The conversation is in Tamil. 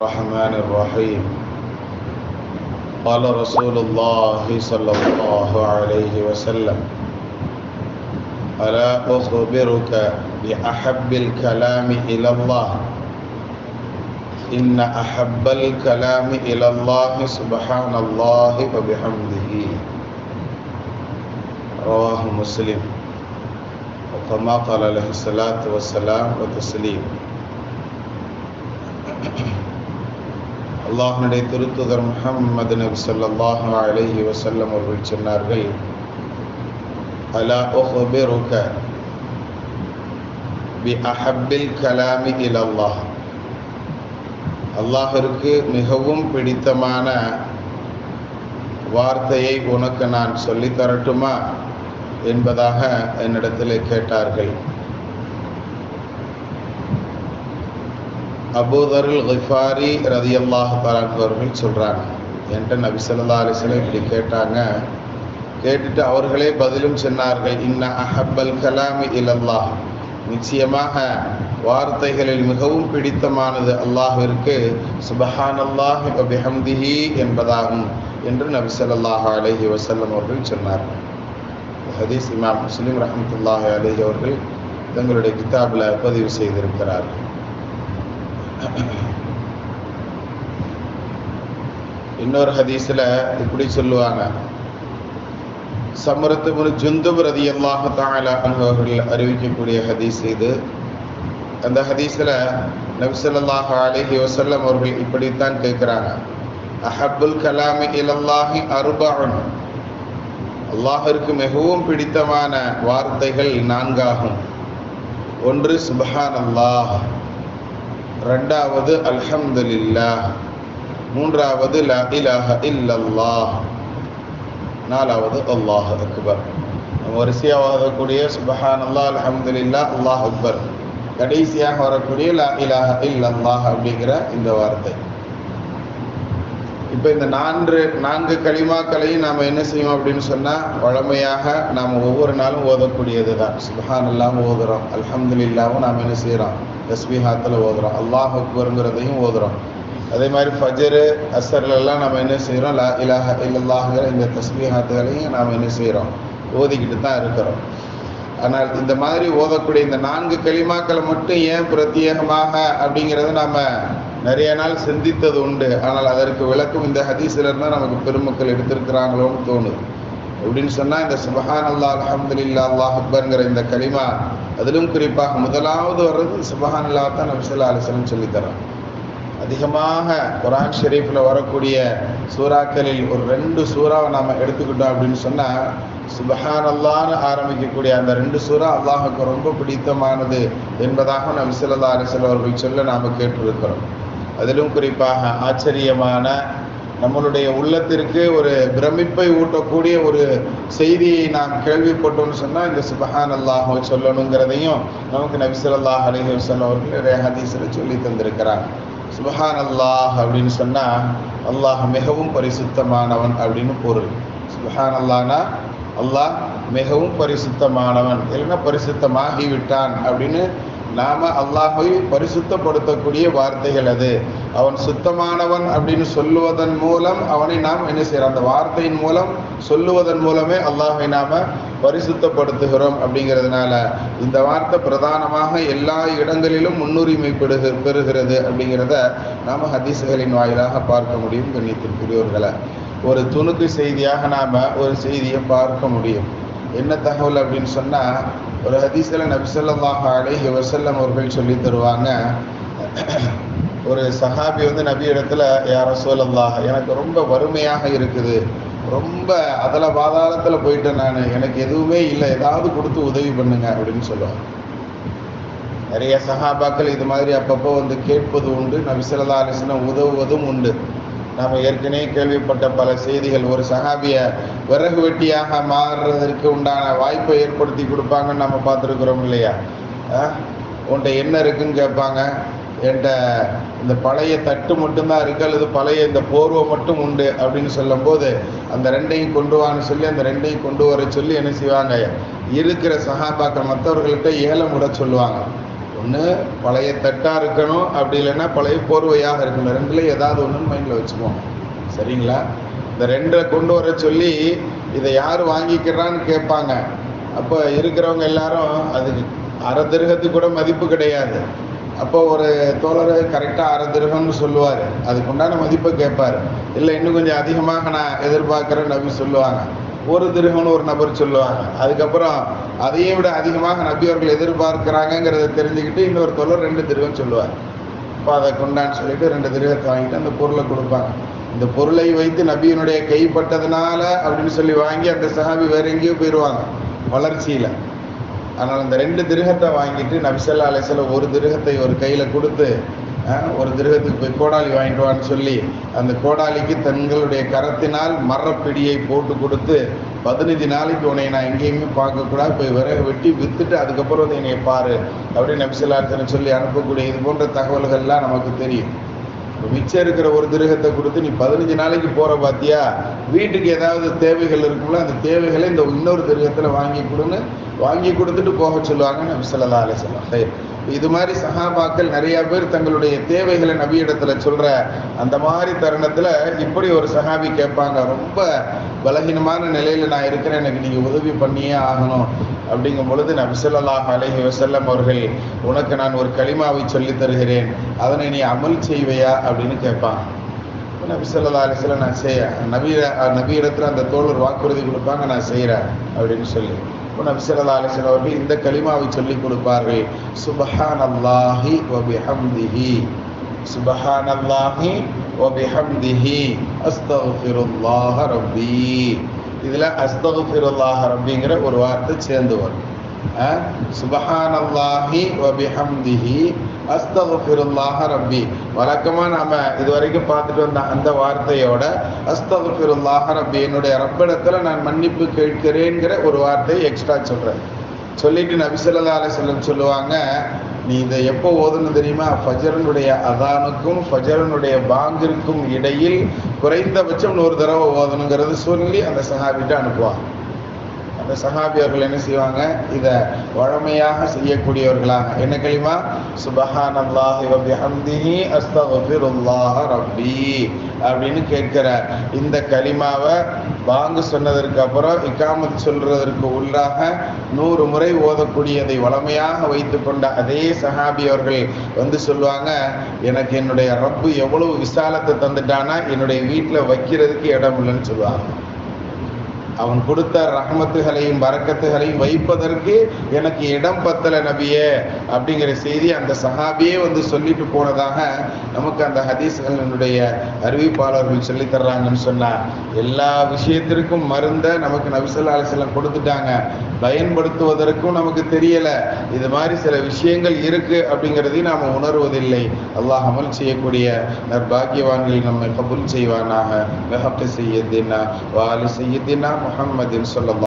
الرحمن الرحيم. قال رسول الله صلى الله عليه وسلم: ألا أخبرك بأحب الكلام إلى الله إن أحب الكلام إلى الله سبحان الله وبحمده. رواه مسلم. وكما قال عليه الصلاة والسلام وتسليم. அல்லாஹ்வுடைய திருத்தூதர் முஹம்மது நபி ஸல்லல்லாஹு அலைஹி வஸல்லம் அவர்கள் சொன்னார்கள்: அலா உஹ்பிருக பி அஹப்பில் கலாமி இலல்லாஹ். அல்லாஹ்விற்கு மிகவும் பிடித்தமான வார்த்தையை உனக்கு நான் சொல்லித் தரட்டுமா என்பதாக என்னிடத்தில் கேட்டார்கள். அபூதருல் கிஃபாரி ரலியல்லாஹு தஆலா அவர்கள் சொல்றாங்க, என்கிட்ட நபி ஸல்லல்லாஹு அலைஹி வஸல்லம் இப்படி கேட்டாங்க. கேட்டுட்டு அவர்களே பதிலும் சொன்னார்கள்: இன்ன அஹப்பல் கலாமி இலல்லாஹ். நிச்சயமாக வார்த்தைகளில் மிகவும் பிடித்தமானது அல்லாஹ்விற்கு சுப்ஹானல்லாஹி வ பிஹம்திஹி என்பதாகும் என்று நபி ஸல்லல்லாஹு அலைஹி வஸல்லம் அவர்கள் சொன்னார்கள். ஹதீஸ் இமாம் முஸ்லிம் ரஹ்மத்துல்லாஹி அலைஹி அவர்கள் தங்களுடைய கிதாபில் பதிவு செய்திருக்கிறார்கள். இன்னொரு ஹதீஸ்ல இப்படி சொல்லுவாங்க, சம்ரத் இப்னு ஜுந்துப் ரலியல்லாஹு தஆலா அன்ஹு அவர்கள் அறிவிக்கக்கூடிய ஹதீஸ் இது. அந்த ஹதீஸ்ல நபி ஸல்லல்லாஹு அலைஹி வஸல்லம் அவர்கள் இப்படித்தான் கேட்கிறாங்க: அஹப்புல் கலாமி இலல்லாஹி அர்பஉன். அல்லாஹ்விற்கு மிகவும் பிடித்தமான வார்த்தைகள் நான்காகும். ஒன்று சுப்ஹானல்லாஹ், ரெண்டாவது அல்ஹம்துலில்லாஹ், மூன்றாவது லா இலாஹ இல்லல்லாஹ், நாலாவது அல்லாஹ் அக்பர். வரிசையாக வரக்கூடிய சுப்ஹானல்லாஹ், அல்ஹம்துலில்லாஹ், அல்லாஹ் அக்பர், கடைசியாக வரக்கூடிய லா இலாஹ இல்லல்லாஹ் அப்படிங்கிற இந்த வார்த்தை. இப்போ இந்த நான்கு கலிமாக்களையும் நாம் என்ன செய்வோம் அப்படின்னு சொன்னால், வழமையாக நாம் ஒவ்வொரு நாளும் ஓதக்கூடியது தான். சுப்ஹானல்லாஹ் ஓதுறோம், அல்ஹம்துலில்லாஹ்வும் நாம் என்ன செய்கிறோம், தஸ்பீஹாத்தில் ஓதுறோம், அல்லாஹ் அக்பருங்கிறதையும் ஓதுறோம். அதே மாதிரி ஃபஜ்ரு அஸ்ர்லெல்லாம் நம்ம என்ன செய்கிறோம், லா இலாஹ இல்லல்லாஹ்ங்கிற இந்த தஸ்பீஹாத்துகளையும் நாம் என்ன செய்கிறோம், ஓதிக்கிட்டு தான் இருக்கிறோம். ஆனால் இந்த மாதிரி ஓதக்கூடிய இந்த 4 கலிமாக்களை மட்டும் ஏன் பிரத்யேகமாக அப்படிங்கிறத நாம் நிறைய நாள் சிந்தித்தது உண்டு. ஆனால் அதற்கு விளக்கும் இந்த ஹதீஸில் இருந்தால் நமக்கு பெருமக்கள் எடுத்திருக்கிறாங்களோன்னு தோணுது. எப்படின்னு சொன்னால், இந்த சுப்ஹானல்லாஹ், அல்ஹம்துலில்லாஹ், அல்லாஹ் அக்பர்ங்கிற இந்த கலிமா, அதிலும் குறிப்பாக முதலாவது வர்றது சுப்ஹானல்லாஹ் தான் நபி ஸல்லல்லாஹு அலைஹி வஸல்லம் சொல்லித்தரோம். அதிகமாக குர்ஆன் ஷரீஃபில் வரக்கூடிய சூறாக்களில் ஒரு 2 சூறாவை நாம் எடுத்துக்கிட்டோம் அப்படின்னு சொன்னால், சுப்ஹானல்லாஹ்னு ஆரம்பிக்கக்கூடிய அந்த 2 சூறா அல்லாஹ்வுக்கு ரொம்ப பிடித்தமானது என்பதாக நபி ஸல்லல்லாஹு அலைஹி வஸல்லம் அவர்கள் சொல்ல நாம் கேட்டிருக்கிறோம். அதிலும் குறிப்பாக ஆச்சரியமான, நம்மளுடைய உள்ளத்திற்கு ஒரு பிரமிப்பை ஊட்டக்கூடிய ஒரு செய்தியை நாம் கேள்விப்பட்டோம்னு சொன்னால், இந்த சுப்ஹானல்லாஹ் சொல்லணுங்கிறதையும் நமக்கு நபி ஸல்லல்லாஹு அலைஹி வஸல்லம் அவர்கள் நிறைய ஹதீஸில் சொல்லி தந்திருக்கிறாங்க. சுப்ஹானல்லாஹ் அப்படின்னு சொன்னால் அல்லாஹ் மிகவும் பரிசுத்தமானவன் அப்படின்னு பொருள். சுப்ஹானல்லாஹ்னா அல்லாஹ் மிகவும் பரிசுத்தமானவன், இல்லைன்னா பரிசுத்தமாகிவிட்டான் அப்படின்னு நாம் அல்லாஹை பரிசுத்தப்படுத்தக்கூடிய வார்த்தைகள் அது. அவன் சுத்தமானவன் அப்படின்னு சொல்லுவதன் மூலம் அவனை நாம் என்ன செய்கிறோம், அந்த வார்த்தையின் மூலம் சொல்லுவதன் மூலமே அல்லாஹை நாம் பரிசுத்தப்படுத்துகிறோம். அப்படிங்கிறதுனால இந்த வார்த்தை பிரதானமாக எல்லா இடங்களிலும் முன்னுரிமை பெறுகிறது அப்படிங்கிறத நாம் ஹதீஸ்களின் வாயிலாக பார்க்க முடியும். கண்ணியத்திற்குரியவர்களை, ஒரு துணுக்கு செய்தியாக நாம் ஒரு செய்தியை பார்க்க முடியும். என்ன தகவல் அப்படின்னு சொன்னால், ஒரு ஹதீஸில் நபி ஸல்லல்லாஹு அலைஹி வஸல்லம் அவர்கள் சொல்லி தருவாங்க, ஒரு சஹாபி நபி இடத்துல, யா ரசூலல்லாஹ், எனக்கு ரொம்ப வறுமையாக இருக்குது, ரொம்ப அதில் பாதாளத்தில் போயிட்டேன் நான், எனக்கு எதுவுமே இல்லை, ஏதாவது கொடுத்து உதவி பண்ணுங்க அப்படின்னு சொல்லுவாங்க. நிறைய சஹாபாக்கள் இது மாதிரி அப்பப்போ கேட்பது உண்டு, நபி ஸல்லல்லாஹு அலைஹி வஸல்லம் உதவுவதும் உண்டு. நாம் ஏற்கனவே கேள்விப்பட்ட பல செய்திகள், ஒரு சஹாபியை விறகு வெட்டியாக மாறுறதற்கு உண்டான வாய்ப்பை ஏற்படுத்தி கொடுப்பாங்கன்னு நம்ம பார்த்துருக்குறோம் இல்லையா? உன்கிட்ட என்ன இருக்குன்னு கேட்பாங்க. என்கிட்ட இந்த பழைய தட்டு மட்டும்தான் இருக்குது, அல்லது பழைய இந்த போர்வை மட்டும் உண்டு அப்படின்னு சொல்லும்போது, அந்த 2ஐயும் கொண்டு வான்னு சொல்லி அந்த 2ஐயும் கொண்டு வர சொல்லி என்ன செய்வாங்க, இருக்கிற சஹாபாக்கள் மற்றவர்கள்ட்ட ஏலம் விட சொல்லுவாங்க. ஒன்று பழைய தட்டாக இருக்கணும், அப்படி இல்லைன்னா பழைய போர்வையாக இருக்கணும். ரெண்டுல ஏதாவது ஒன்றுன்னு மைண்டில் வச்சுக்கோங்க. சரிங்களா? இந்த ரெண்டை கொண்டு வர சொல்லி இதை யார் வாங்கிக்கிறான்னு கேட்பாங்க. அப்போ இருக்கிறவங்க எல்லாரும் அதுக்கு அரை திருகத்துக்கு கூட மதிப்பு கிடையாது. அப்போ ஒரு தோழர் கரெக்டாக அரை திருகம்னு சொல்லுவார், அதுக்கு உண்டான மதிப்பை கேட்பார். இல்லை இன்னும் கொஞ்சம் அதிகமாக நான் எதிர்பார்க்குறேன் நபி சொல்லுவாங்க. ஒரு திருகம்னு ஒரு நபர் சொல்லுவாங்க. அதுக்கப்புறம் அதையும் விட அதிகமாக நபி அவர்கள் எதிர்பார்க்குறாங்கங்கிறத தெரிஞ்சுக்கிட்டு இன்னொரு தோழர் 2 திருகம் சொல்லுவார். அப்போ அதை கொண்டான்னு சொல்லிட்டு 2 திருகத்தை வாங்கிட்டு அந்த பொருளை கொடுப்பாங்க. இந்த பொருளை வைத்து நபியினுடைய கைப்பட்டதுனால அப்படின்னு சொல்லி வாங்கி அந்த சஹாபி வேற எங்கேயோ போயிடுவாங்க வளர்ச்சியில். அதனால் அந்த 2 திருகத்தை வாங்கிட்டு நபி ஸல்லல்லாஹு அலைஹி வஸல்லம் ஒரு திருகத்தை ஒரு கையில் கொடுத்து, ஒரு திருகத்துக்கு போய் கோடாலி வாங்கிட்டு வான்னு சொல்லி அந்த கோடாலிக்கு தங்களுடைய கரத்தினால் மரப்பிடியை போட்டு கொடுத்து 15 நாளைக்கு உன்னை நான் எங்கேயுமே பார்க்கக்கூடாது, போய் விறகு வெட்டி விற்றுட்டு அதுக்கப்புறம் வந்து என்னை பாரு அப்படின்னு நபி ஸல்லல்லாஹு அலைஹி வஸல்லம் சொல்லி அனுப்பக்கூடிய இது போன்ற தகவல்கள்லாம் நமக்கு தெரியும். மிச்சம் இருக்கிற ஒரு திருகத்தை கொடுத்து நீ 15 நாளைக்கு போகிற பார்த்தியா, வீட்டுக்கு ஏதாவது தேவைகள் இருக்கும்ல, அந்த தேவைகளை இந்த இன்னொரு திருகத்தில் வாங்கி கொடுத்துட்டு போக சொல்லுவாங்க நபி ஸல்லல்லாஹு அலைஹி வஸல்லம். இது மாதிரி சஹாபாக்கள் நிறைய பேர் தங்களுடைய தேவைகளை நபியிடத்துல சொல்ற அந்த மாதிரி தருணத்துல இப்படி ஒரு சஹாபி கேட்பாங்க, ரொம்ப பலகீனமான நிலையில நான் இருக்கிறேன், எனக்கு நீங்க உதவி பண்ணியே ஆகணும் அப்படிங்கும் பொழுது நபி ஸல்லல்லாஹு அலைஹி வஸல்லம் அவர்கள், உனக்கு நான் ஒரு கலிமாவை சொல்லி தருகிறேன், அதனை நீ அமல் செய்வையா அப்படின்னு கேட்பாங்க. நபி ஸல்லல்லாஹு அலைஹி வஸல்லம் நான் நபியிடத்துல அந்த தோழர் வாக்குறுதி கொடுப்பாங்க, நான் செய்கிறேன் அப்படின்னு சொல்லி. நபி ஸல்லல்லாஹு அலைஹி வஸல்லம் அவர்கள் இந்த கலிமாவை சொல்லி கொடுப்பார்கள், சுப்ஹானல்லாஹி வ பிஹம்திஹி, சுப்ஹானல்லாஹி வ பிஹம்திஹி, அஸ்தக்ஃபிருல்லாஹ ரப்பி. இதில் அஸ்தக்ஃபிருல்லாஹ ரப்பிங்கிற ஒரு வார்த்தை சேர்ந்து வரும். சுப்ஹானல்லாஹி வ பிஹம்திஹி அஸ்தக்ஃபிருல்லாஹ ரப்பி. வழக்கமாக நாம் இது வரைக்கும் பார்த்துட்டு வந்த அந்த வார்த்தையோட அஸ்தக்ஃபிருல்லாஹ ரப்பி, என்னுடைய ரப்பிடத்தில் நான் மன்னிப்பு கேட்கிறேங்கிற ஒரு வார்த்தையை எக்ஸ்ட்ரா சொல்கிறேன். சொல்லிட்டு நபி ஸல்லல்லாஹு அலைஹி வஸல்லம் சொல்லுவாங்க, நீ இதை எப்போ ஓதணும் தெரியுமா, ஃபஜ்ருடைய அதானுக்கும் ஃபஜ்ருடைய பாங்கிற்கும் இடையில் குறைந்தபட்சம் 100 தடவை ஓதணுங்கிறது சொல்லி அந்த சஹாபிட்ட அனுப்புவாங்க. அந்த சஹாபி அவர்கள் என்ன செய்வாங்க, இதை வழமையாக செய்யக்கூடியவர்களாக என்ன கலிமா, சுப்ஹானல்லாஹி வ பிஹம்திஹி அஸ்தக்ஃபிருல்லாஹ ரப்பி அப்படின்னு கேட்கிற இந்த கலிமாவை பாங்கு சொன்னதற்கு அப்புறம் இக்காமத் சொல்றதற்கு உள்ளாக 100 முறை ஓதக்கூடியதை வழமையாக வைத்து கொண்ட அதே சஹாபி அவர்கள் வந்து சொல்லுவாங்க, எனக்கு என்னுடைய ரப்பு எவ்வளவு விசாலத்தை தந்துட்டானா, என்னுடைய வீட்டில் வைக்கிறதுக்கு இடம் இல்லைன்னு சொல்லுவாங்க. அவன் கொடுத்த ரஹ்மத்துகளையும் பரக்கத்துகளையும் வைப்பதற்கு எனக்கு இடம் பத்தல நபியே அப்படிங்கிற செய்தி அந்த சஹாபியே வந்து சொல்லிட்டு போனதாக நமக்கு அந்த ஹதீஸ்களினுடைய அறிவிப்பாளர்கள் சொல்லி தர்றாங்கன்னு சொன்னா, எல்லா விஷயத்திற்கும் மருந்த நமக்கு நபி ஸல்லல்லாஹு அலைஹி வஸல்லம் கொடுத்துட்டாங்க, பயன்படுத்துவதற்கும் நமக்கு தெரியல. இது மாதிரி சில விஷயங்கள் இருக்கு அப்படிங்கிறதையும் நாம் உணர்வதில்லை. அல்லாஹ் அமல் செய்யக்கூடிய நற்பாக்கியவான்களில் நம்மை கபூல் செய்வானாக. வஹக்க சையதினா வாலி சையதினா முஹம்மதின் ஸல்லல்லாஹு